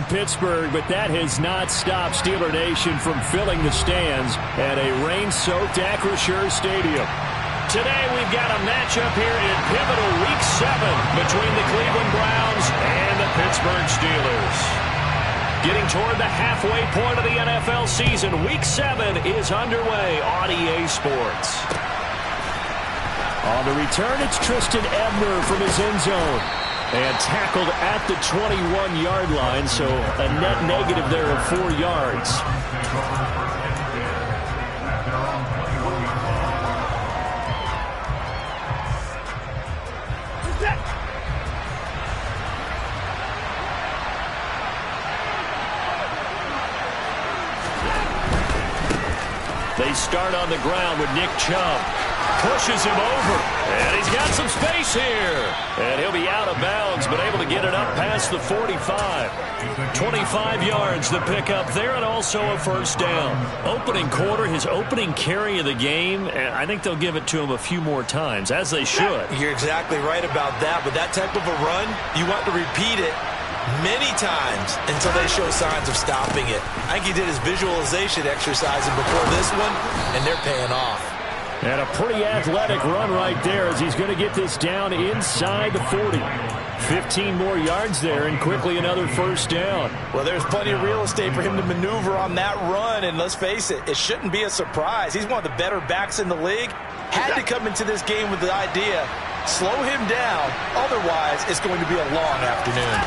Pittsburgh, but that has not stopped Steeler Nation from filling the stands at a rain-soaked Acrisure Stadium. Today we've got a matchup here in pivotal Week 7 between the Cleveland Browns and the Pittsburgh Steelers. Getting toward the halfway point of the NFL season, Week 7 is underway on EA Sports. On the return, it's Tristan Ebner from his end zone. And tackled at the 21-yard line, so a net negative there of 4 yards. They start on the ground with Nick Chubb. Pushes him over, and he's got some space here. And he'll be out of bounds, but able to get it up past the 45. 25 yards to pick up there, and also a first down. Opening quarter, his opening carry of the game, and I think they'll give it to him a few more times, as they should. You're exactly right about that. With that type of a run, you want to repeat it many times until they show signs of stopping it. I think he did his visualization exercising before this one, and they're paying off. And a pretty athletic run right there as he's going to get this down inside the 40. 15 more yards there and quickly another first down. Well, there's plenty of real estate for him to maneuver on that run, and let's face it, it shouldn't be a surprise. He's one of the better backs in the league. Had to come into this game with the idea, slow him down, otherwise it's going to be a long afternoon.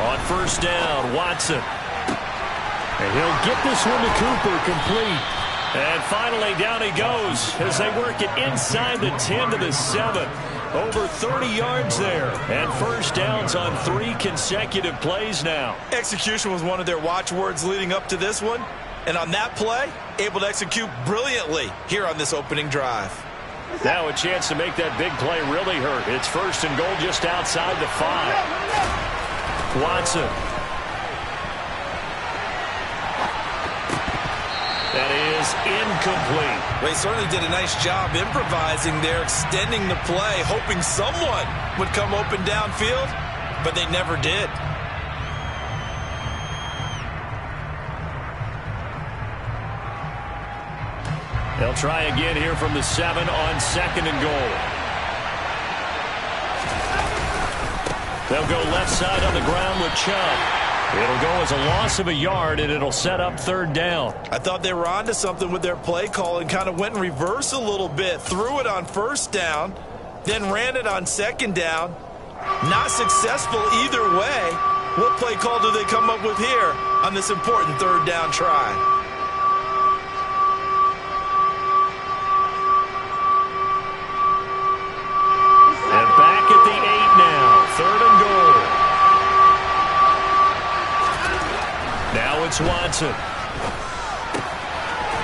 On first down, Watson. And he'll get this one to Cooper, complete. And finally, down he goes as they work it inside the 10 to the 7. Over 30 yards there. And first downs on 3 consecutive plays now. Execution was one of their watchwords leading up to this one. And on that play, able to execute brilliantly here on this opening drive. Now a chance to make that big play really hurt. It's first and goal just outside the 5. Watson. That is incomplete. Well, he certainly did a nice job improvising there, extending the play, hoping someone would come open downfield, but they never did. They'll try again here from the 7 on second and goal. They'll go left side on the ground with Chubb. It'll go as a loss of a yard, and it'll set up third down. I thought they were onto something with their play call and kind of went in reverse a little bit. Threw it on first down, then ran it on second down. Not successful either way. What play call do they come up with here on this important third down try? And back at the 8 now. Third and goal. Now it's Watson.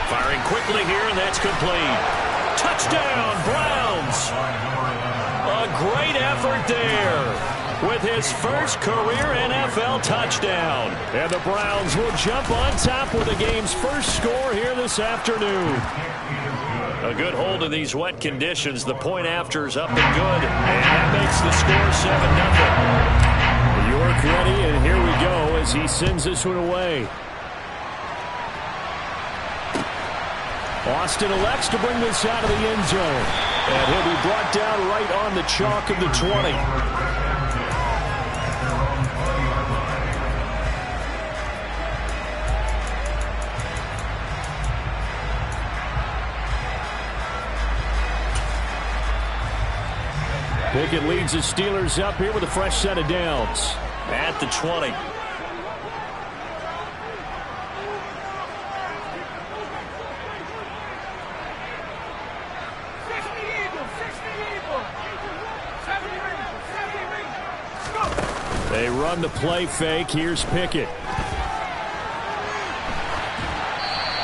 Firing quickly here, and that's complete. Touchdown, Browns. A great effort there with his first career NFL touchdown. And the Browns will jump on top with the game's first score here this afternoon. A good hold in these wet conditions. The point after is up and good, and that makes the score 7-0. York ready, and here we go as he sends this one away. Austin elects to bring this out of the end zone. And he'll be brought down right on the chalk of the 20. Pickett leads the Steelers up here with a fresh set of downs at the 20. They run the play fake. Here's Pickett.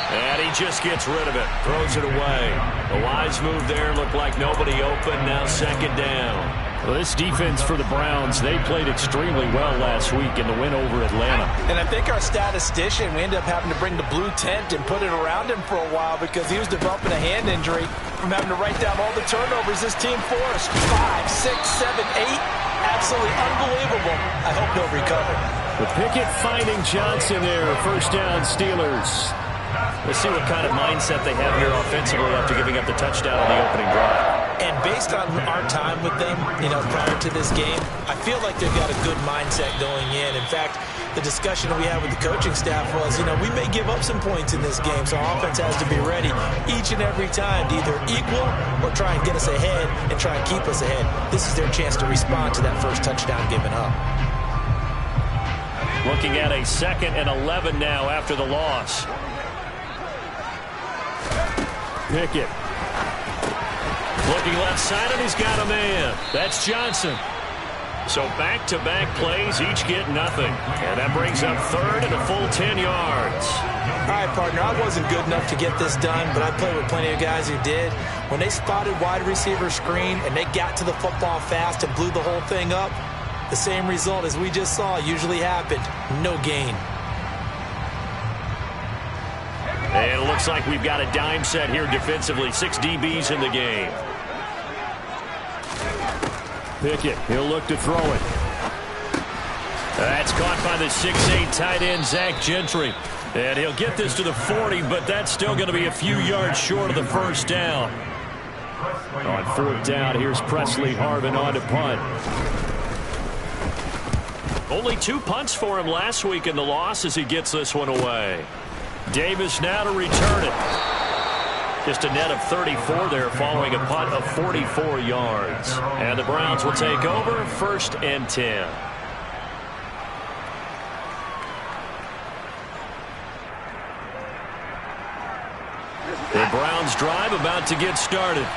And he just gets rid of it. Throws it away. A wise move there. Looked like nobody open. Now second down. Well, this defense for the Browns, they played extremely well last week in the win over Atlanta. And I think our statistician, we ended up having to bring the blue tent and put it around him for a while because he was developing a hand injury from having to write down all the turnovers this team forced. 5, 6, 7, 8. Absolutely unbelievable. I hope he'll recover. The Pickett finding Johnson there. First down, Steelers. We'll see what kind of mindset they have here offensively after giving up the touchdown on the opening drive. And based on our time with them, prior to this game, I feel like they've got a good mindset going in. In fact, the discussion we had with the coaching staff was, we may give up some points in this game, so our offense has to be ready each and every time to either equal or try and get us ahead and try and keep us ahead. This is their chance to respond to that first touchdown given up. Looking at a 2nd and 11 now after the loss. Pickett. Looking left side, and he's got a man. That's Johnson. So back-to-back plays, each get nothing. And that brings up 3rd and a full 10 yards. All right, partner, I wasn't good enough to get this done, but I played with plenty of guys who did. When they spotted wide receiver screen and they got to the football fast and blew the whole thing up, the same result as we just saw usually happened. No gain. And it looks like we've got a dime set here defensively. 6 DBs in the game. Pickett, he'll look to throw it. That's caught by the 6'8" tight end, Zach Gentry. And he'll get this to the 40, but that's still going to be a few yards short of the first down. On 4th down, here's Presley Harvin on to punt. Only 2 punts for him last week in the loss as he gets this one away. Davis now to return it. Just a net of 34 there following a punt of 44 yards. And the Browns will take over 1st and 10. The Browns drive about to get started.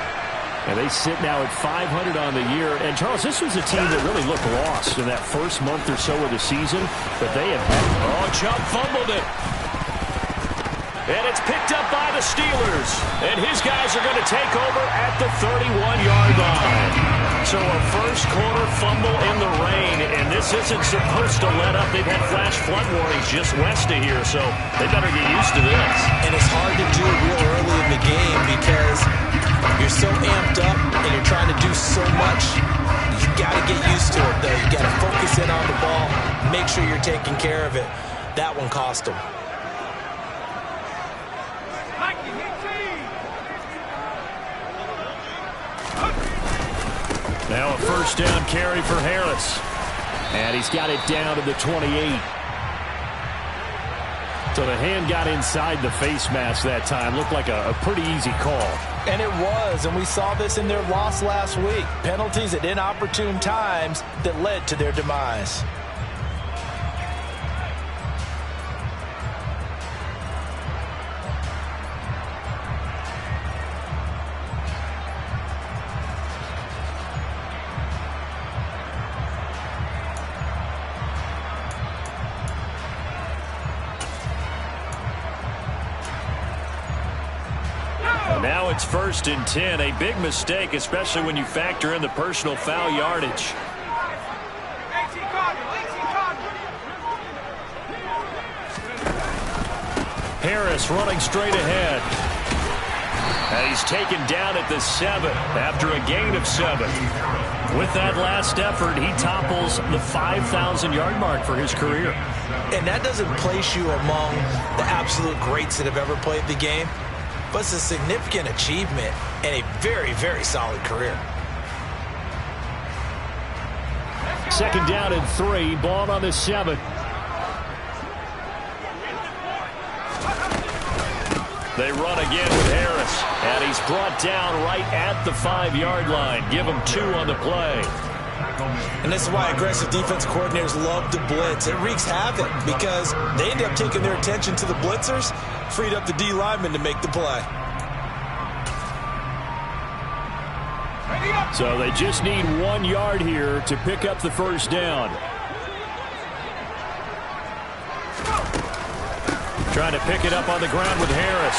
And they sit now at 500 on the year. And, Charles, this was a team that really looked lost in that first month or so of the season. But they have had... Oh, Chubb fumbled it. And it's picked up by the Steelers. And his guys are going to take over at the 31-yard line. So a first-quarter fumble in the rain. And this isn't supposed to let up. They've had flash flood warnings just west of here. So they better get used to this. And it's hard to do real early in the game because you're so amped up and you're trying to do so much. You've got to get used to it, though. You've got to focus in on the ball. Make sure you're taking care of it. That one cost them. Now a first down carry for Harris. And he's got it down to the 28. So the hand got inside the face mask that time. Looked like a pretty easy call. And it was, and we saw this in their loss last week. Penalties at inopportune times that led to their demise. Now it's 1st and 10. A big mistake, especially when you factor in the personal foul yardage. Harris running straight ahead. And he's taken down at the 7 after a gain of 7. With that last effort, he topples the 5,000-yard mark for his career. And that doesn't place you among the absolute greats that have ever played the game. But it's a significant achievement and a very, very solid career. 2nd down and 3. Ball on the 7. They run again with Harris. And he's brought down right at the 5-yard line. Give him 2 on the play. And this is why aggressive defense coordinators love to blitz. It wreaks havoc because they end up taking their attention to the blitzers, freed up the D lineman to make the play. So they just need 1 yard here to pick up the first down. Trying to pick it up on the ground with Harris.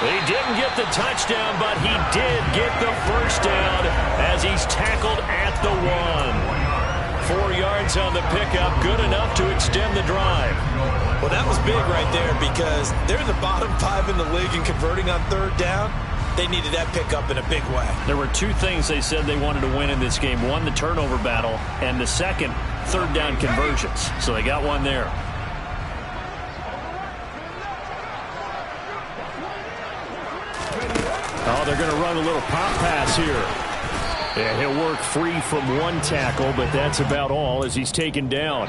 He didn't get the touchdown, but he did get the first down as he's tackled at the 1. 4 yards on the pickup, good enough to extend the drive. Well, that was big right there because they're in the bottom 5 in the league in converting on 3rd down. They needed that pickup in a big way. There were two things they said they wanted to win in this game. One, the turnover battle, and the second, third down conversions. So they got one there. Oh, they're going to run a little pop pass here. Yeah, he'll work free from one tackle, but that's about all as he's taken down.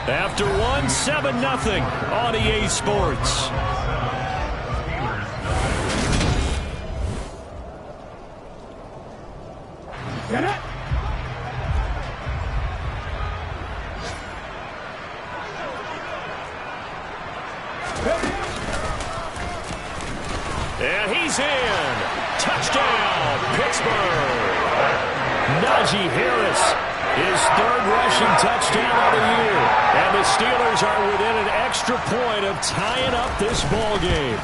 After one, 7-0 on EA Sports. Get it! And he's in. Touchdown, Pittsburgh. Najee Harris, his third rushing touchdown of the year. And the Steelers are within an extra point of tying up this ball game.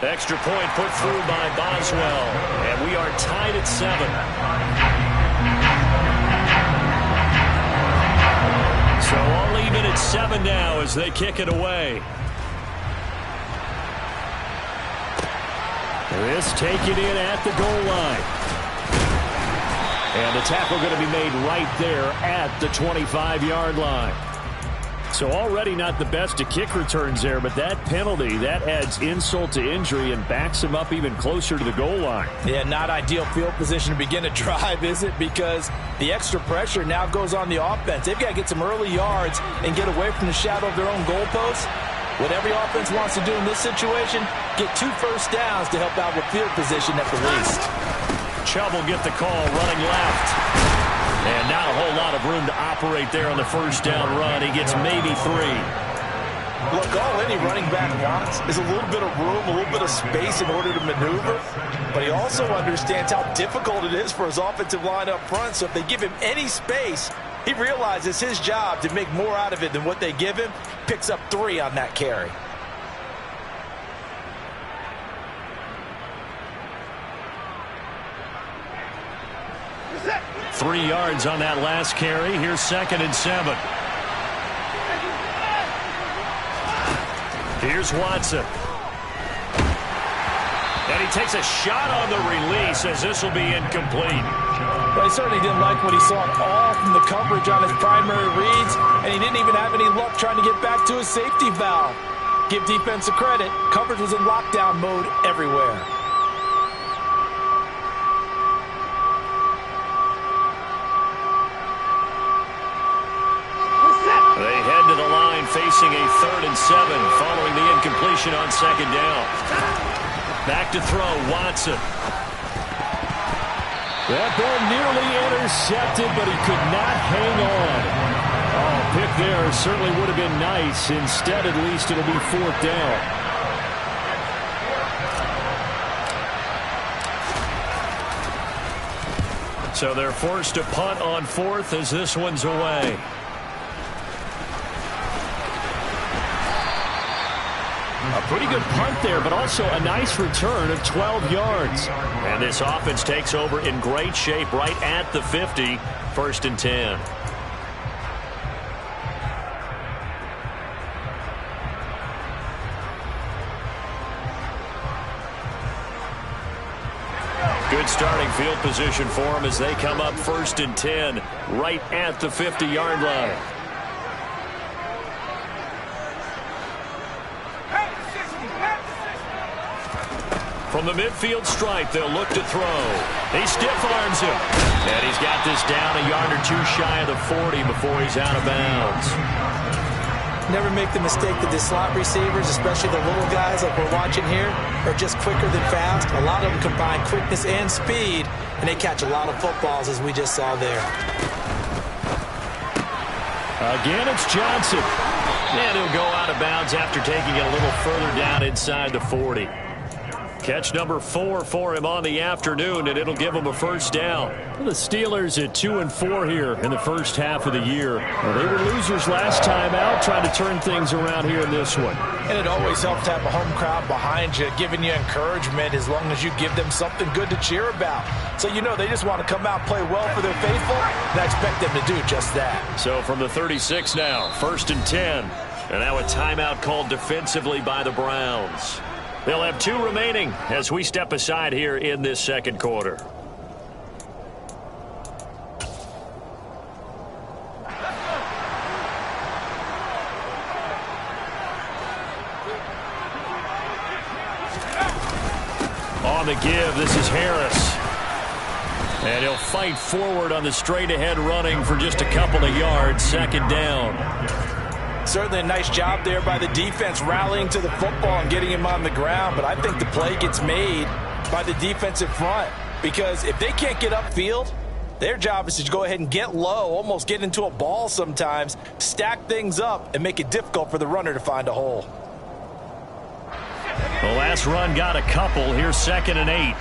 Extra point put through by Boswell. And we are tied at 7. So all even at 7 now as they kick it away. This taken in at the goal line. And the tackle going to be made right there at the 25-yard line. So already not the best of kick returns there, but that penalty, that adds insult to injury and backs him up even closer to the goal line. Yeah, not ideal field position to begin a drive, is it? Because the extra pressure now goes on the offense. They've got to get some early yards and get away from the shadow of their own goalposts. What every offense wants to do in this situation, get 2 first downs to help out with field position at the least. Chubb will get the call running left. And not a whole lot of room to operate there on the first down run. He gets maybe 3. Look, all any running back wants is a little bit of room, a little bit of space in order to maneuver. But he also understands how difficult it is for his offensive line up front. So if they give him any space, he realizes his job to make more out of it than what they give him. Picks up 3 on that carry. Set. 3 yards on that last carry. Here's 2nd and 7. Here's Watson. And he takes a shot on the release as this will be incomplete. But he certainly didn't like what he saw at all from the coverage on his primary reads, and he didn't even have any luck trying to get back to his safety valve. Give defense a credit. Coverage was in lockdown mode everywhere. They head to the line facing a 3rd and 7 following the incompletion on 2nd down. Back to throw, Watson. That ball nearly intercepted, but he could not hang on. Oh, pick there certainly would have been nice. Instead, at least it'll be 4th down. So they're forced to punt on 4th as this one's away. A pretty good punt there, but also a nice return of 12 yards. And this offense takes over in great shape right at the 50. 1st and 10. Good starting field position for them as they come up 1st and 10 right at the 50-yard line. From the midfield stripe, they'll look to throw. He stiff-arms him. And he's got this down a yard or 2 shy of the 40 before he's out of bounds. Never make the mistake that the slot receivers, especially the little guys like we're watching here, are just quicker than fast. A lot of them combine quickness and speed, and they catch a lot of footballs, as we just saw there. Again, it's Johnson. And he'll go out of bounds after taking it a little further down inside the 40. Catch number 4 for him on the afternoon, and it'll give him a 1st down. The Steelers at 2-4 here in the first half of the year. Well, they were losers last time out, trying to turn things around here in this one. And it always helps to have a home crowd behind you, giving you encouragement as long as you give them something good to cheer about. So you know they just want to come out and play well for their faithful, and I expect them to do just that. So from the 36 now, 1st and 10. And now a timeout called defensively by the Browns. They'll have 2 remaining as we step aside here in this second quarter. On the give, this is Harris. And he'll fight forward on the straight-ahead running for just a couple of yards. Second down. Certainly a nice job there by the defense rallying to the football and getting him on the ground. But I think the play gets made by the defensive front. Because if they can't get upfield, their job is to go ahead and get low, almost get into a ball sometimes, stack things up, and make it difficult for the runner to find a hole. The last run got a couple. Here's 2nd and 8.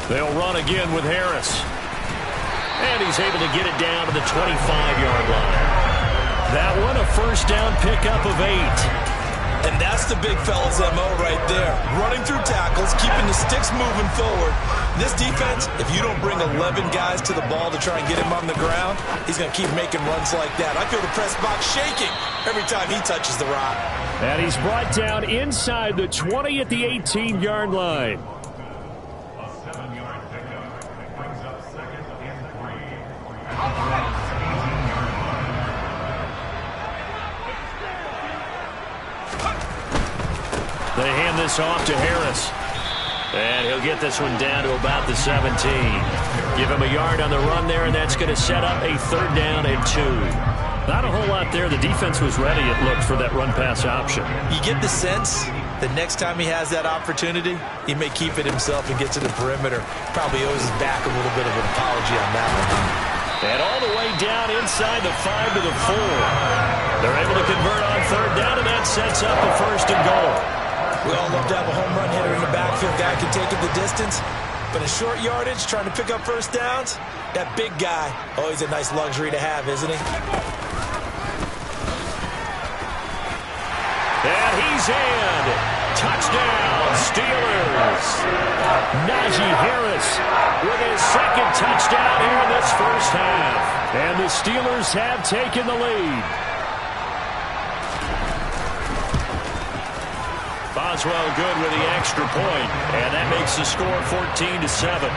They'll run again with Harris. And he's able to get it down to the 25-yard line. That one, a first down pickup of 8. And that's the big fella's MO right there. Running through tackles, keeping the sticks moving forward. This defense, if you don't bring 11 guys to the ball to try and get him on the ground, he's going to keep making runs like that. I feel the press box shaking every time he touches the rock. And he's brought down inside the 20 at the 18-yard line. They hand this off to Harris. And he'll get this one down to about the 17. Give him a yard on the run there, and that's going to set up a 3rd down and 2. Not a whole lot there. The defense was ready, it looked, for that run-pass option. You get the sense that next time he has that opportunity, he may keep it himself and get to the perimeter. Probably owes his back a little bit of an apology on that one. And all the way down inside the 5 to the 4. They're able to convert on 3rd down, and that sets up a 1st and goal. We all love to have a home run hitter in the backfield. Guy can take it the distance. But in short yardage, trying to pick up first downs, that big guy, always a nice luxury to have, isn't he? And he's in. Touchdown, Steelers. Najee Harris with his 2nd touchdown here in this first half. And the Steelers have taken the lead. Boswell good with the extra point, and that makes the score 14-7.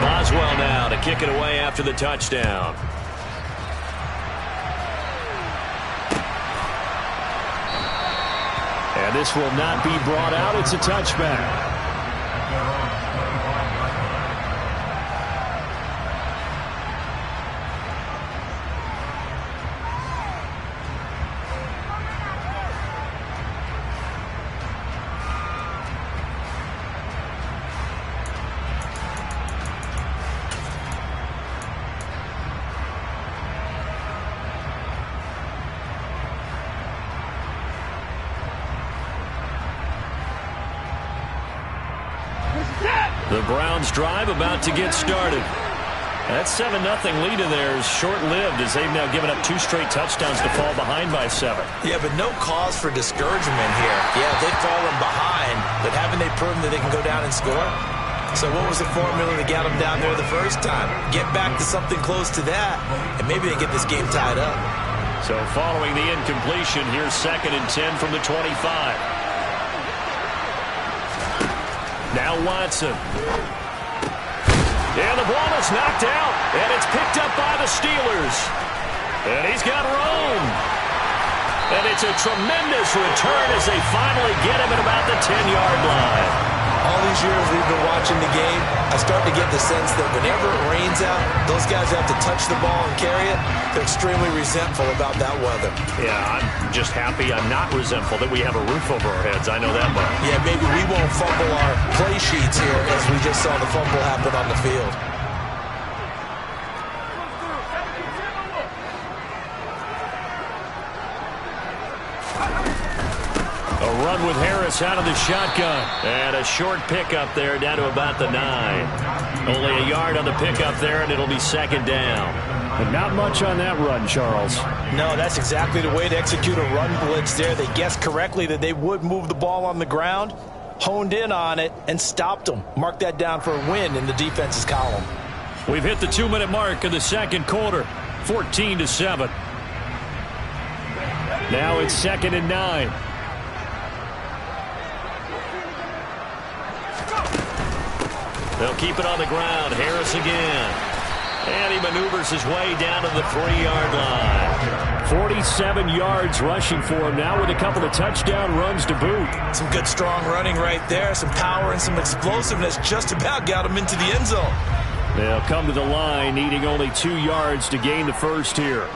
Boswell now to kick it away after the touchdown. And this will not be brought out. It's a touchback. The Browns drive about to get started. That 7-0 lead of theirs short-lived as they've now given up 2 straight touchdowns to fall behind by 7. Yeah, but no cause for discouragement here. Yeah, they've fallen behind, but haven't they proven that they can go down and score? So what was the formula that got them down there the first time? Get back to something close to that, and maybe they get this game tied up. So following the incompletion, here's 2nd and 10 from the 25. Now Watson. And the ball is knocked out, and it's picked up by the Steelers. And he's got room. And it's a tremendous return as they finally get him at about the 10-yard line. All these years we've been watching the game, I start to get the sense that whenever it rains out, those guys have to touch the ball and carry it. They're extremely resentful about that weather. Yeah, I'm just happy I'm not resentful that we have a roof over our heads. I know that much. Yeah, maybe we won't fumble our play sheets here as we just saw the fumble happen on the field. A run with Harris out of the shotgun. And a short pickup there down to about the 9. Only a yard on the pickup there, and it'll be second down. But not much on that run, Charles. No, that's exactly the way to execute a run blitz there. They guessed correctly that they would move the ball on the ground, honed in on it, and stopped them. Mark that down for a win in the defense's column. We've hit the 2-minute mark of the second quarter, 14-7. Now it's 2nd and 9. They'll keep it on the ground. Harris again. And he maneuvers his way down to the 3-yard line. 47 yards rushing for him now with a couple of touchdown runs to boot. Some good, strong running right there. Some power and some explosiveness just about got him into the end zone. They'll come to the line needing only 2 yards to gain the first here.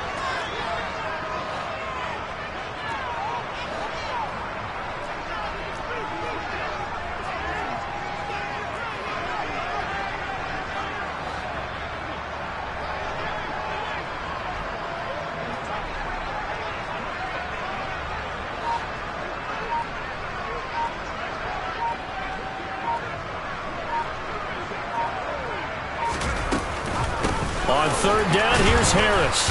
On 3rd down, here's Harris.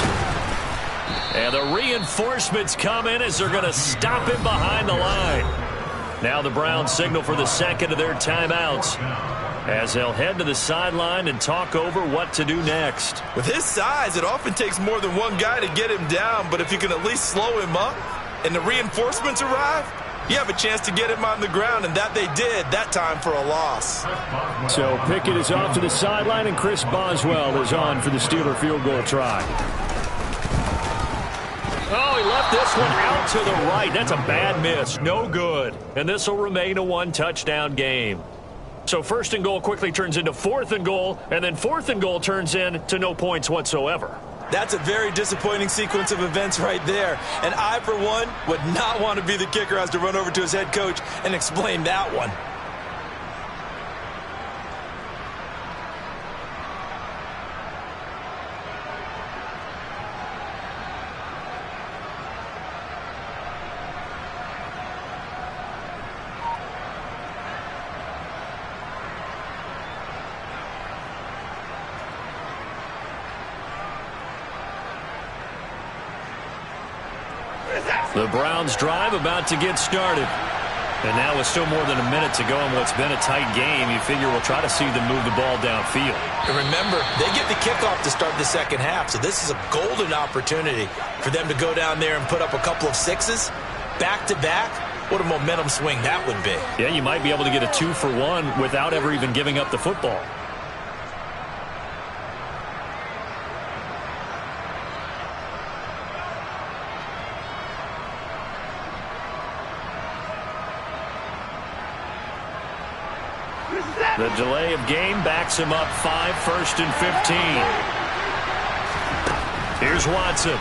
And the reinforcements come in as they're going to stop him behind the line. Now the Browns signal for the second of their timeouts as they'll head to the sideline and talk over what to do next. With his size, it often takes more than one guy to get him down, but if you can at least slow him up and the reinforcements arrive, you have a chance to get him on the ground, and that they did that time for a loss. So Pickett is off to the sideline, and Chris Boswell is on for the Steeler field goal try. Oh, he left this one out to the right. That's a bad miss. No good. And this will remain a one-touchdown game. So 1st and goal quickly turns into 4th and goal, and then 4th and goal turns into no points whatsoever. That's a very disappointing sequence of events right there. And I, for one, would not want to be the kicker who has to run over to his head coach and explain that one. The Browns drive about to get started. And now with still more than a minute to go in what's been a tight game, you figure we'll try to see them move the ball downfield. And remember, they get the kickoff to start the second half, so this is a golden opportunity for them to go down there and put up a couple of sixes back-to-back. What a momentum swing that would be. Yeah, you might be able to get a 2-for-1 without ever even giving up the football. The delay of game backs him up 5, 1st and 15. Here's Watson.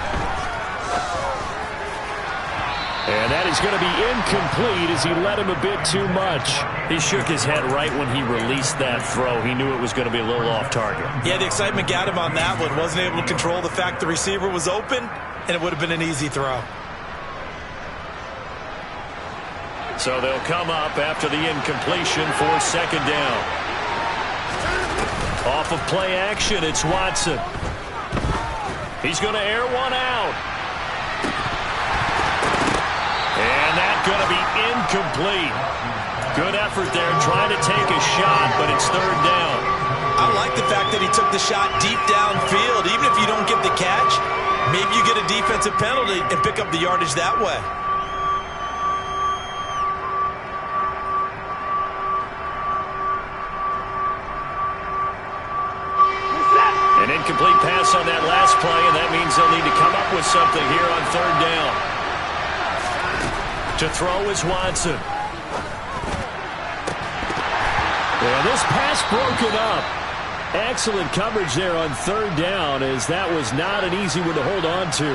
And that is going to be incomplete as he led him a bit too much. He shook his head right when he released that throw. He knew it was going to be a little off target. Yeah, the excitement got him on that one. Wasn't able to control the fact the receiver was open, and it would have been an easy throw. So they'll come up after the incompletion for 2nd down. Off of play action, it's Watson. He's going to air one out. And that's going to be incomplete. Good effort there trying to take a shot, but it's 3rd down. I like the fact that he took the shot deep downfield. Even if you don't get the catch, maybe you get a defensive penalty and pick up the yardage that way. An incomplete pass on that last play, and that means they'll need to come up with something here on 3rd down. To throw is Watson. And this pass broken up. Excellent coverage there on 3rd down, as that was not an easy one to hold on to.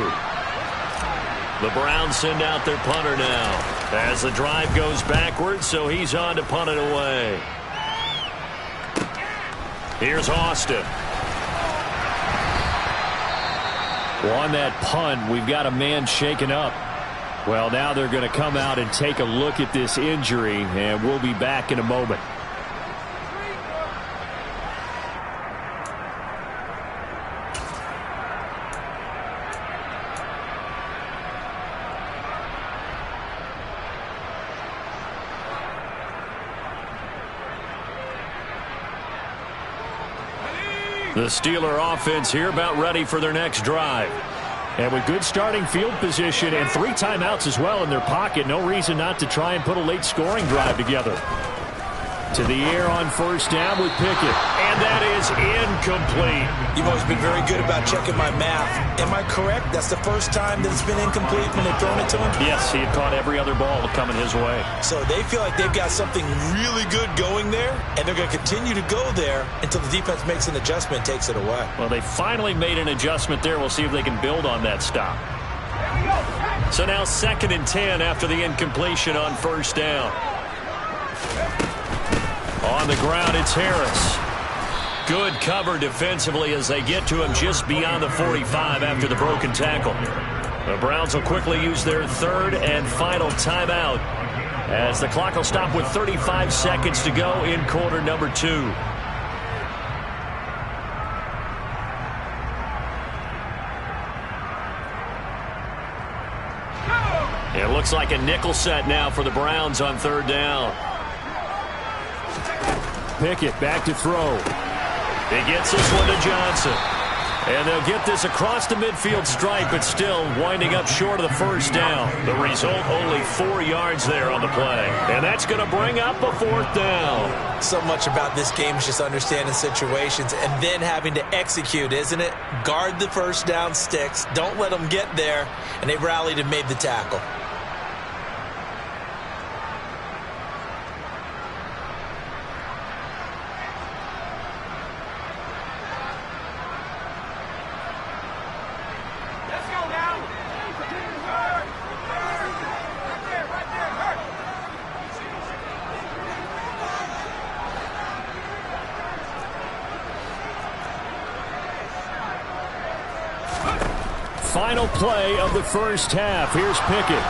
The Browns send out their punter now as the drive goes backwards, so he's on to punt it away. Here's Austin. Well, on that punt, we've got a man shaken up. Well, now they're going to come out and take a look at this injury, and we'll be back in a moment. The Steeler offense here about ready for their next drive. And with good starting field position and 3 timeouts as well in their pocket, no reason not to try and put a late scoring drive together. To the air on first down with Pickett. And that is incomplete. You've always been very good about checking my math. Am I correct? That's the first time that it's been incomplete when they've thrown it to him? Yes, he had caught every other ball coming his way. So they feel like they've got something really good going there, and they're going to continue to go there until the defense makes an adjustment and takes it away. Well, they finally made an adjustment there. We'll see if they can build on that stop. So now 2nd and 10 after the incompletion on first down. On the ground, it's Harris. Good cover defensively as they get to him just beyond the 45 after the broken tackle. The Browns will quickly use their 3rd and final timeout as the clock will stop with 35 seconds to go in quarter number 2. It looks like a nickel set now for the Browns on 3rd down. Pickett back to throw. He gets this one to Johnson. And they'll get this across the midfield stripe, but still winding up short of the first down. The result, only 4 yards there on the play. And that's going to bring up a 4th down. So much about this game is just understanding situations and then having to execute, isn't it? Guard the first down sticks. Don't let them get there. And they rallied and made the tackle. Final play of the first half. Here's Pickett.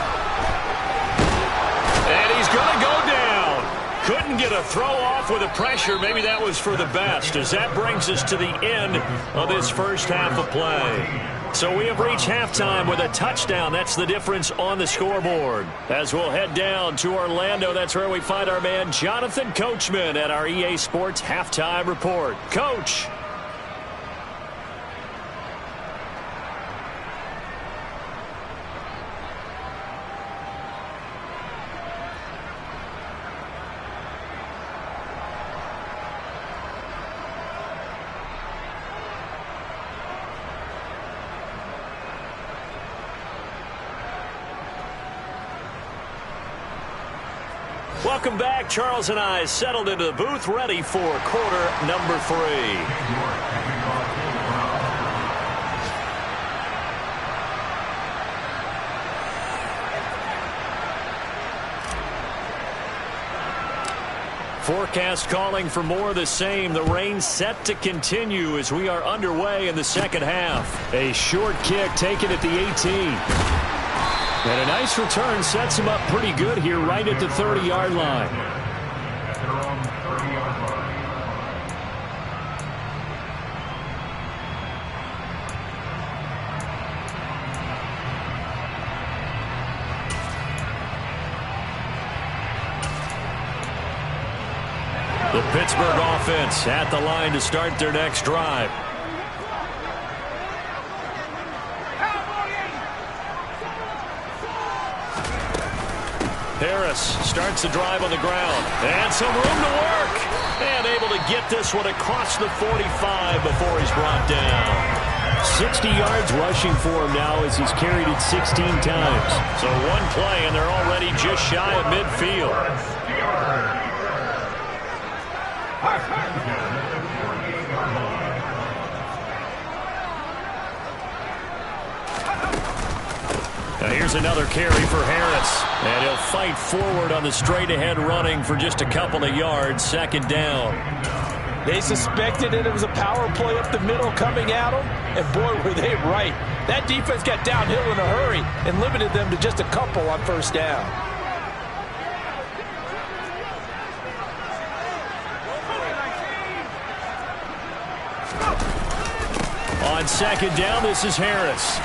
And he's going to go down. Couldn't get a throw off with the pressure. Maybe that was for the best, as that brings us to the end of this first half of play. So we have reached halftime with a touchdown. That's the difference on the scoreboard. As we'll head down to Orlando, that's where we find our man Jonathan Coachman at our EA Sports Halftime Report. Coach. Welcome back. Charles and I settled into the booth, ready for quarter number 3. Forecast calling for more of the same. The rain set to continue as we are underway in the second half. A short kick taken at the 18. And a nice return sets him up pretty good here right at the 30-yard line. The Pittsburgh offense at the line to start their next drive. Harris starts the drive on the ground. And some room to work. And able to get this one across the 45 before he's brought down. 60 yards rushing for him now as he's carried it 16 times. So one play and they're already just shy of midfield. Now here's another carry for Harris. And he'll fight forward on the straight-ahead running for just a couple of yards. 2nd down. They suspected it was a power play up the middle coming at them, and boy, were they right. That defense got downhill in a hurry and limited them to just a couple on first down. On second down, this is Harris.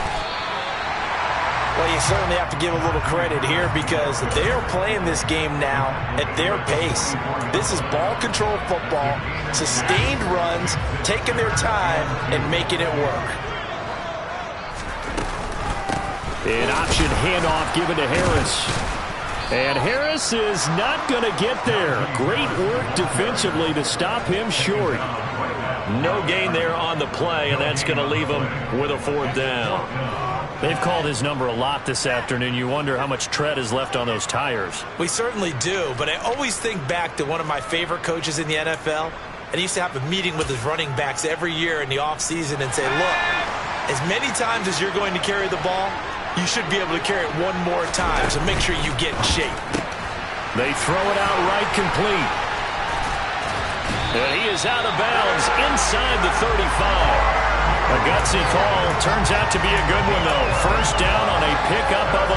Well, you certainly have to give a little credit here because they are playing this game now at their pace. This is ball control football, sustained runs, taking their time and making it work. An option handoff given to Harris. And Harris is not going to get there. Great work defensively to stop him short. No gain there on the play, and that's going to leave him with a fourth down. They've called his number a lot this afternoon. You wonder how much tread is left on those tires. We certainly do, but I always think back to one of my favorite coaches in the NFL, and he used to have a meeting with his running backs every year in the offseason and say, look, as many times as you're going to carry the ball, you should be able to carry it one more time, so make sure you get in shape. They throw it out right complete. And he is out of bounds inside the 35. A gutsy call. Turns out to be a good one, though. First down on a pickup of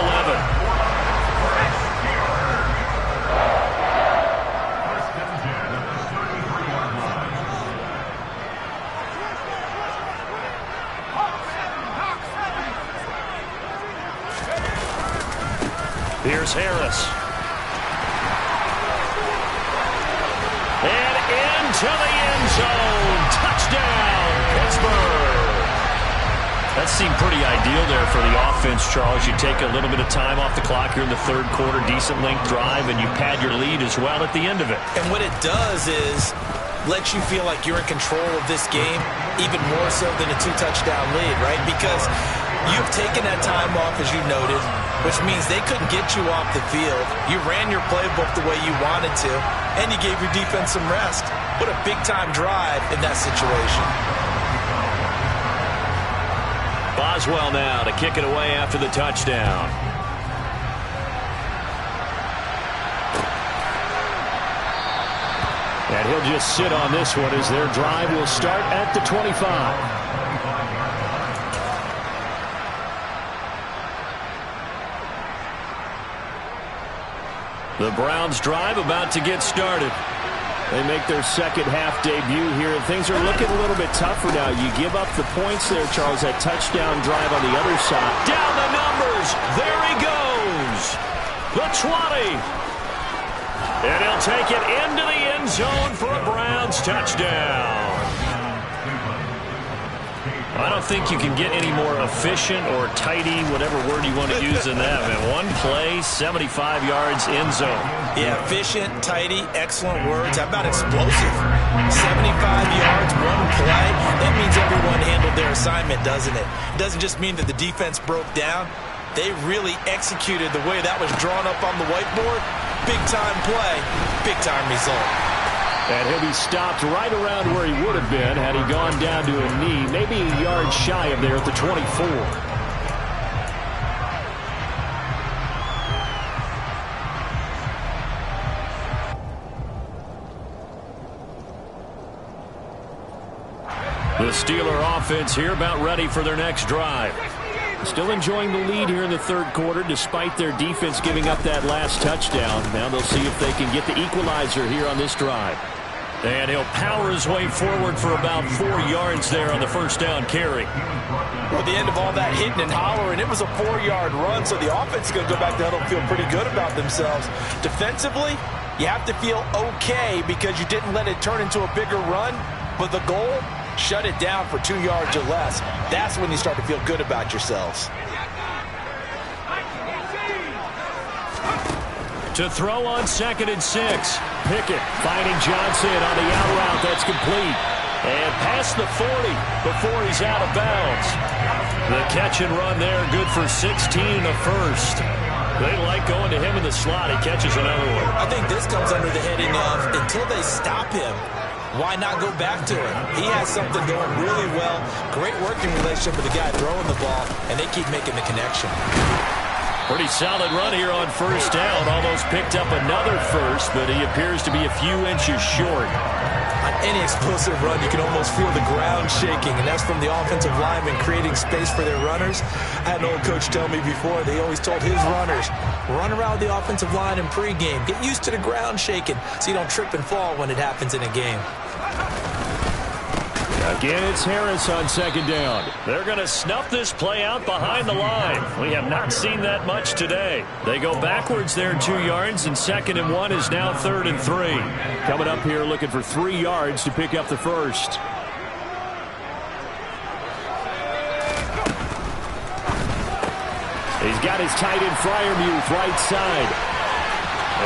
11. Here's Harris. And into the end zone. Touchdown, Pittsburgh. That seemed pretty ideal there for the offense, Charles. You take a little bit of time off the clock here in the third quarter, decent length drive, and you pad your lead as well at the end of it. And what it does is let you feel like you're in control of this game, even more so than a 2-touchdown lead, right? Because you've taken that time off, as you noted, which means they couldn't get you off the field. You ran your playbook the way you wanted to, and you gave your defense some rest. What a big-time drive in that situation. Boswell now to kick it away after the touchdown. And he'll just sit on this one as their drive will start at the 25. The Browns drive about to get started. They make their second half debut here, and things are looking a little bit tougher now. You give up the points there, Charles, that touchdown drive on the other side. Down the numbers. There he goes. The 20. And he'll take it into the end zone for a Browns touchdown. I don't think you can get any more efficient or tidy, whatever word you want to use in that, man. One play, 75 yards, end zone. Yeah, efficient, tidy, excellent words. How about explosive? 75 yards, one play. That means everyone handled their assignment, doesn't it? It doesn't just mean that the defense broke down. They really executed the way that was drawn up on the whiteboard. Big-time play, big-time result. And he'll be stopped right around where he would have been had he gone down to a knee, maybe a yard shy of there at the 24. The Steeler offense here about ready for their next drive. Still enjoying the lead here in the third quarter despite their defense giving up that last touchdown. Now they'll see if they can get the equalizer here on this drive. And he'll power his way forward for about 4 yards there on the first down carry. Well, at the end of all that hitting and hollering, it was a 4-yard run, so the offense is going to go back to huddle and feel pretty good about themselves. Defensively, you have to feel okay because you didn't let it turn into a bigger run, but the goal, shut it down for 2 yards or less. That's when you start to feel good about yourselves. To throw on 2nd and 6. Pickett finding Johnson on the out route. That's complete. And past the 40 before he's out of bounds. The catch and run there, good for 16 and a first. They like going to him in the slot. He catches another one. I think this comes under the heading of until they stop him, why not go back to him? He has something going really well. Great working relationship with the guy throwing the ball, and they keep making the connection. Pretty solid run here on first down. Almost picked up another first, but he appears to be a few inches short. I Any explosive run, you can almost feel the ground shaking, and that's from the offensive linemen creating space for their runners. I had an old coach tell me before, they always told his runners, run around the offensive line in pregame. Get used to the ground shaking so you don't trip and fall when it happens in a game. Again, it's Harris on second down. They're going to snuff this play out behind the line. We have not seen that much today. They go backwards there 2 yards, and 2nd and 1 is now 3rd and 3. Coming up here looking for 3 yards to pick up the first. He's got his tight end Freiermuth right side.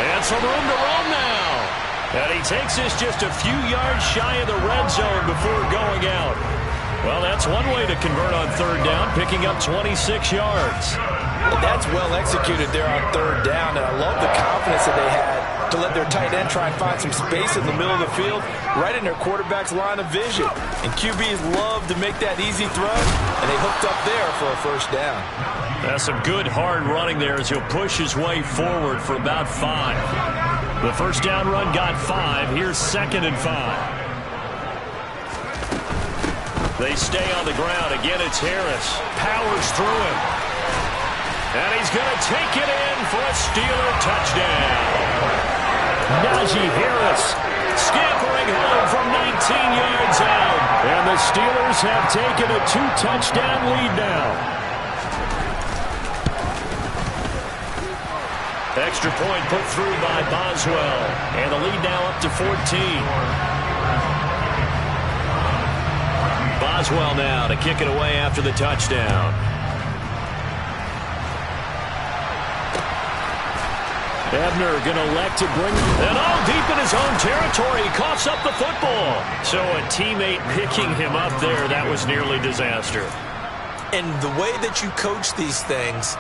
And some room to roam now. And he takes this just a few yards shy of the red zone before going out. Well, that's one way to convert on 3rd down, picking up 26 yards. That's well executed there on 3rd down, and I love the confidence that they had to let their tight end try and find some space in the middle of the field, right in their quarterback's line of vision. And QBs love to make that easy throw, and they hooked up there for a 1st down. That's some good hard running there as he'll push his way forward for about 5. The 1st down run got 5. Here's 2nd and 5. They stay on the ground. Again, it's Harris. Powers through him. And he's going to take it in for a Steeler touchdown. Najee Harris Scampering home from 19 yards out. And the Steelers have taken a 2-touchdown lead now. Extra point put through by Boswell. And the lead now up to 14. Boswell now to kick it away after the touchdown. Ebner going to elect to bring and all deep in his own territory. He coughs up the football. So a teammate picking him up there, that was nearly disaster. And the way that you coach these things,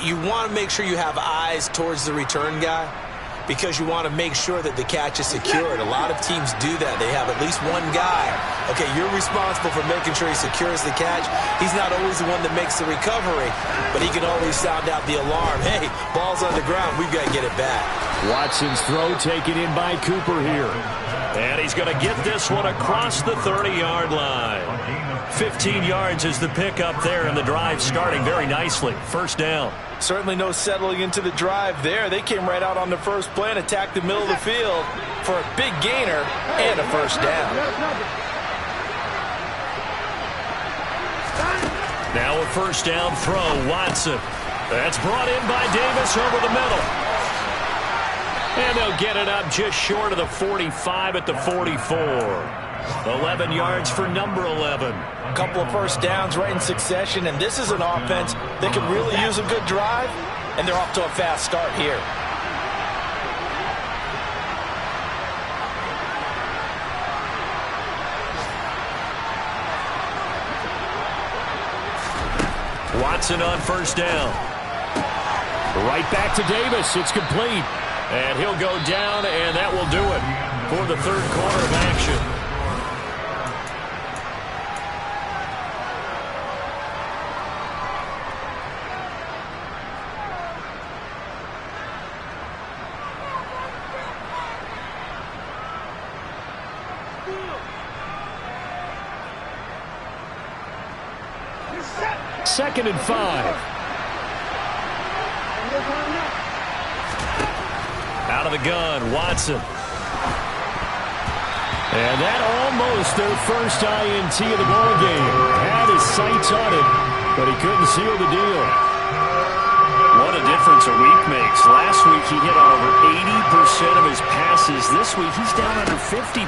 you want to make sure you have eyes towards the return guy because you want to make sure that the catch is secured. A lot of teams do that. They have at least one guy. Okay, you're responsible for making sure he secures the catch. He's not always the one that makes the recovery, but he can always sound out the alarm. Hey, ball's on the ground. We've got to get it back. Watson's throw taken in by Cooper here. And he's going to get this one across the 30-yard line. 15 yards is the pickup there, and the drive starting very nicely. 1st down. Certainly no settling into the drive there. They came right out on the first play and attacked the middle of the field for a big gainer and a 1st down. Now a 1st down throw, Watson. That's brought in by Davis over the middle. And they'll get it up just short of the 45 at the 44. 11 yards for number 11. A couple of 1st downs right in succession, and this is an offense that can really use a good drive, and they're off to a fast start here. Watson on 1st down. Right back to Davis. It's complete. And he'll go down, and that will do it for the 3rd quarter of action. Second and 5. Out of the gun, Watson. And that almost their first INT of the ball game. Had his sights on it, but he couldn't seal the deal. What a difference a week makes. Last week he hit over 80% of his passes. This week he's down under 50%.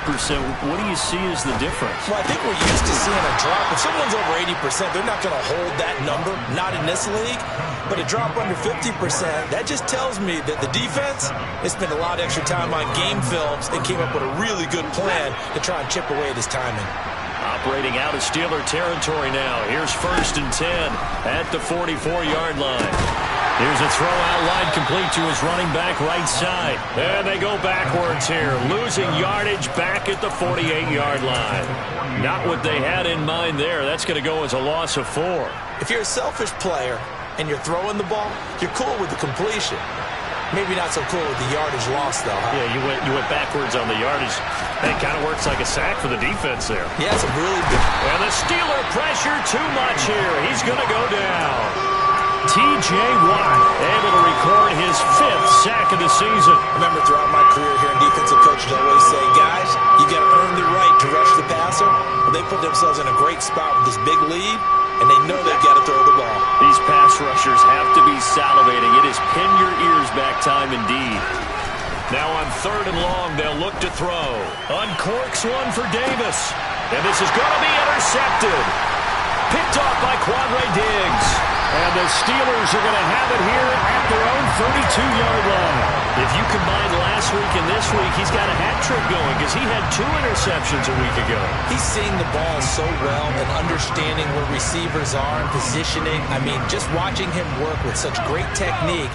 What do you see as the difference? Well, I think we're used to seeing a drop. If someone's over 80%, they're not going to hold that number, not in this league. But a drop under 50%, that just tells me that the defense has spent a lot of extra time on game films and came up with a really good plan to try and chip away at his timing. Operating out of Steeler territory now. Here's 1st and 10 at the 44-yard line. Here's a throw out line complete to his running back right side. And they go backwards here, losing yardage back at the 48-yard line. Not what they had in mind there. That's going to go as a loss of 4. If you're a selfish player and you're throwing the ball, you're cool with the completion. Maybe not so cool with the yardage loss, though, huh? Yeah, you went backwards on the yardage. That kind of works like a sack for the defense there. Yeah, it's a really big... And the Steeler pressure too much here. He's going to go down. T.J. Watt able to record his 5th sack of the season. I remember throughout my career here in defensive coaches, I always say, guys, you got to earn the right to rush the passer. But they put themselves in a great spot with this big lead, and they know they've got to throw the ball. These pass rushers have to be salivating. It is pin your ears back time indeed. Now on 3rd and long, they'll look to throw. Uncorks one for Davis. And this is going to be intercepted. Picked off by Quandre Diggs. And the Steelers are going to have it here at their own 32-yard line. If you combine last week and this week, he's got a hat trick going because he had 2 interceptions a week ago. He's seeing the ball so well and understanding where receivers are and positioning. I mean, just watching him work with such great technique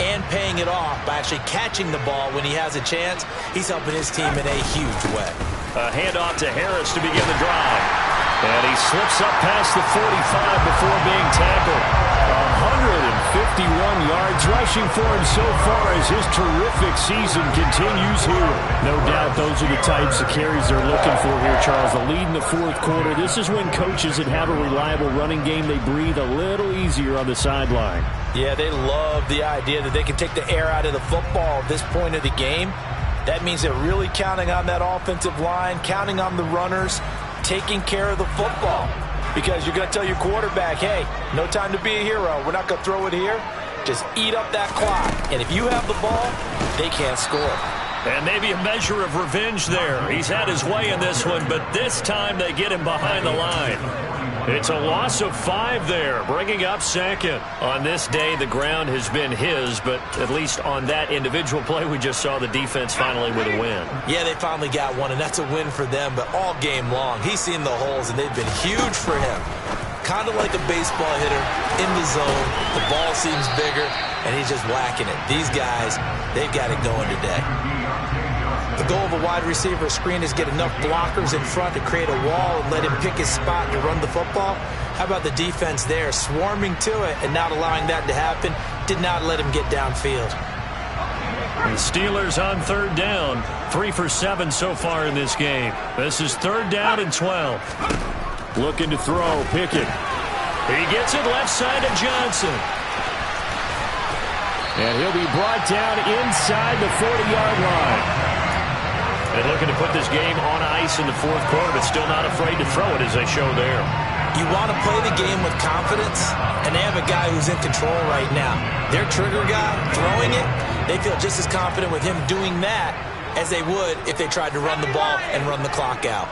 and paying it off by actually catching the ball when he has a chance, he's helping his team in a huge way. A handoff to Harris to begin the drive. And he slips up past the 45 before being tackled. 151 yards rushing for him so far as his terrific season continues here. No doubt those are the types of carries they're looking for here, Charles. The lead in the 4th quarter. This is when coaches that have a reliable running game, they breathe a little easier on the sideline. Yeah, they love the idea that they can take the air out of the football at this point of the game. That means they're really counting on that offensive line, counting on the runners, taking care of the football. Because you're going to tell your quarterback, hey, no time to be a hero. We're not going to throw it here. Just eat up that clock. And if you have the ball, they can't score. And maybe a measure of revenge there. He's had his way in this one, but this time they get him behind the line. It's a loss of 5 there, bringing up 2nd. On this day, the ground has been his, but at least on that individual play, we just saw the defense finally with a win. Yeah, they finally got one, and that's a win for them, but all game long, he's seen the holes, and they've been huge for him. Kind of like a baseball hitter in the zone. The ball seems bigger, and he's just whacking it. These guys, they've got it going today. The goal of a wide receiver screen is get enough blockers in front to create a wall and let him pick his spot to run the football. How about the defense there, swarming to it and not allowing that to happen? Did not let him get downfield. The Steelers on 3rd down, 3 for 7 so far in this game. This is 3rd down and 12. Looking to throw, Pickett. He gets it left side to Johnson. And he'll be brought down inside the 40-yard line. And looking to put this game on ice in the 4th quarter, but still not afraid to throw it as they show there. You want to play the game with confidence, and they have a guy who's in control right now. Their trigger guy, throwing it, they feel just as confident with him doing that as they would if they tried to run the ball and run the clock out.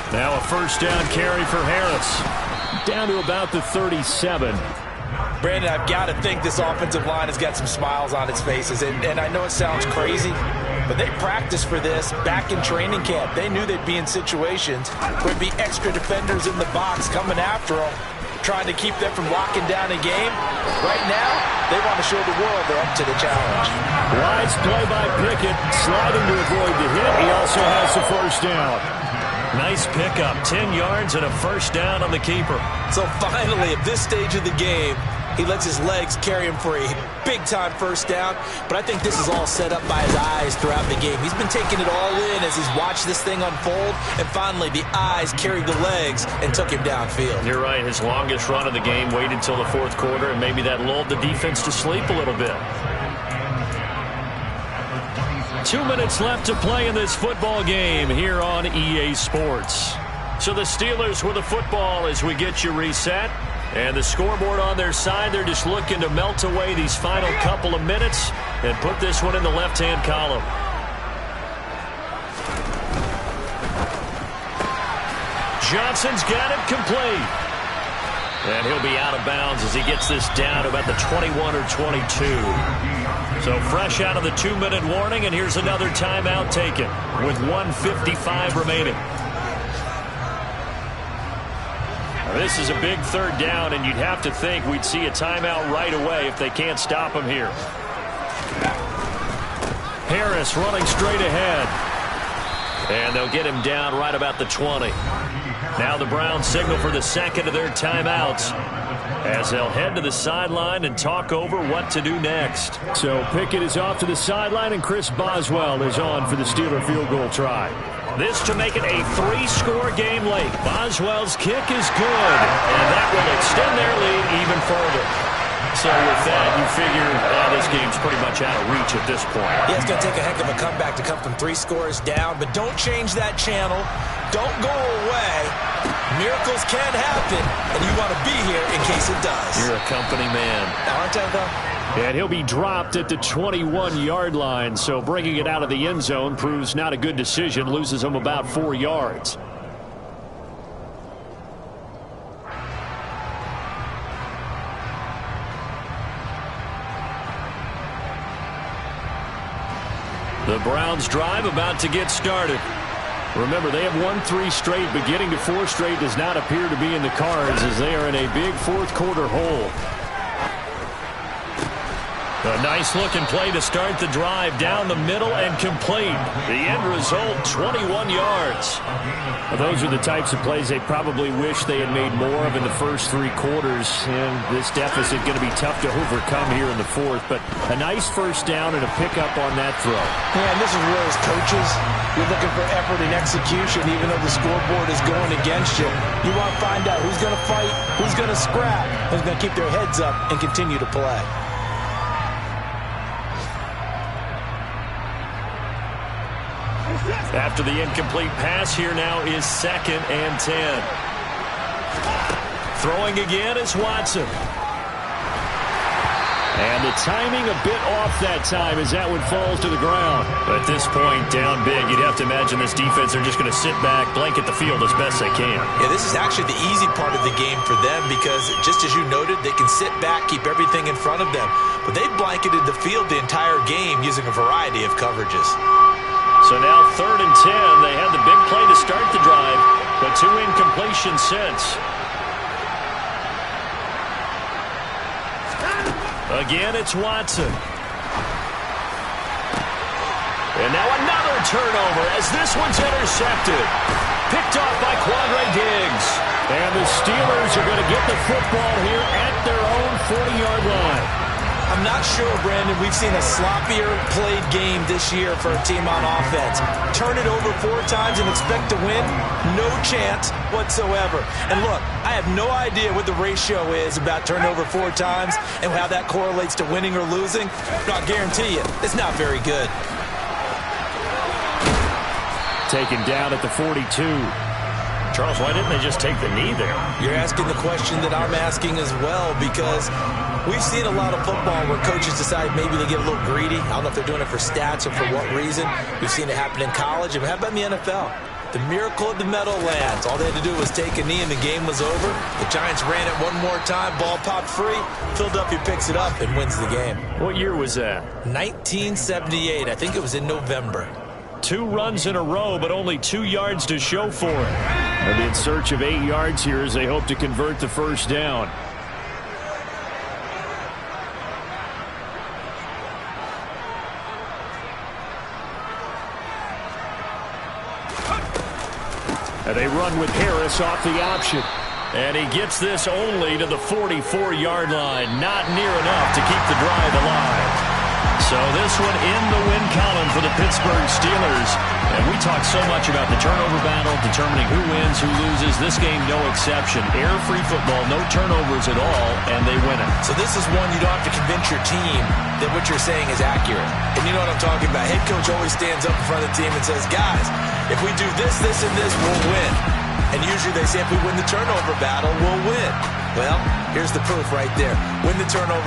Now a 1st down carry for Harris. Down to about the 37. Brandon, I've got to think this offensive line has got some smiles on its faces, and I know it sounds crazy, but they practiced for this back in training camp. They knew they'd be in situations where there'd be extra defenders in the box coming after them, trying to keep them from locking down a game. Right now, they want to show the world they're up to the challenge. Wise play by Pickett, sliding to avoid the hit. He also has the 1st down. Nice pickup, 10 yards and a 1st down on the keeper. So finally, at this stage of the game, he lets his legs carry him for a big-time 1st down. But I think this is all set up by his eyes throughout the game. He's been taking it all in as he's watched this thing unfold. And finally, the eyes carried the legs and took him downfield. You're right. His longest run of the game waited till the 4th quarter, and maybe that lulled the defense to sleep a little bit. 2 minutes left to play in this football game here on EA Sports. So the Steelers with the football as we get you reset. And the scoreboard on their side, they're just looking to melt away these final couple of minutes and put this one in the left-hand column. Johnson's got it complete. And he'll be out of bounds as he gets this down to about the 21 or 22. So fresh out of the 2-minute warning, and here's another timeout taken with 1:55 remaining. This is a big 3rd down, and you'd have to think we'd see a timeout right away if they can't stop him here. Harris running straight ahead. And they'll get him down right about the 20. Now the Browns signal for the 2nd of their timeouts. as they'll head to the sideline and talk over what to do next. So Pickett is off to the sideline, and Chris Boswell is on for the Steeler field goal try. This to make it a 3-score game late. Boswell's kick is good, and that will extend their lead even further. So with that, you figure this game's pretty much out of reach at this point. Yeah, it's going to take a heck of a comeback to come from 3 scores down, but don't change that channel. Don't go away. Miracles can happen, and you want to be here in case it does. You're a company man. Aren't I, though? And he'll be dropped at the 21-yard line, so bringing it out of the end zone proves not a good decision, loses him about 4 yards. The Browns drive about to get started. Remember, they have won 3 straight, but getting to 4 straight does not appear to be in the cards as they are in a big fourth-quarter hole. A nice-looking play to start the drive down the middle and complete. The end result, 21 yards. Well, those are the types of plays they probably wish they had made more of in the first 3 quarters. And this deficit going to be tough to overcome here in the fourth. But a nice first down and a pickup on that throw. Yeah, and this is where as coaches, you're looking for effort and execution even though the scoreboard is going against you. You want to find out who's going to fight, who's going to scrap, who's going to keep their heads up and continue to play. After the incomplete pass, here now is 2nd and 10. Throwing again is Watson. And the timing a bit off that time as that one falls to the ground. At this point, down big, you'd have to imagine this defense are just going to sit back, blanket the field as best they can. Yeah, this is actually the easy part of the game for them because, just as you noted, they can sit back, keep everything in front of them. But they've blanketed the field the entire game using a variety of coverages. So now 3rd and 10. They had the big play to start the drive, but 2 incompletions since. Again, it's Watson. And now another turnover as this one's intercepted. Picked off by Quandre Diggs. And the Steelers are going to get the football here at their own 40-yard line. I'm not sure, Brandon, we've seen a sloppier played game this year for a team on offense. Turn it over 4 times and expect to win? No chance whatsoever. And look, I have no idea what the ratio is about turnover 4 times and how that correlates to winning or losing. But I'll guarantee you, it's not very good. Taken down at the 42. Charles, why didn't they just take the knee there? You're asking the question that I'm asking as well because we've seen a lot of football where coaches decide maybe they get a little greedy. I don't know if they're doing it for stats or for what reason. We've seen it happen in college. And how about in the NFL? The miracle of the Meadowlands. All they had to do was take a knee and the game was over. The Giants ran it one more time. Ball popped free. Philadelphia picks it up and wins the game. What year was that? 1978. I think it was in November. 2 runs in a row, but only 2 yards to show for it. They'll be in search of 8 yards here as they hope to convert the first down. And they run with Harris off the option. And he gets this only to the 44-yard line. Not near enough to keep the drive alive. So this one in the win column for the Pittsburgh Steelers. And we talk so much about the turnover battle, determining who wins, who loses. This game, no exception. Error-free football, no turnovers at all, and they win it. So this is one you don't have to convince your team that what you're saying is accurate. And you know what I'm talking about. Head coach always stands up in front of the team and says, guys, if we do this, this, and this, we'll win. And usually they say if we win the turnover battle, we'll win. Well, here's the proof right there. Win the turnover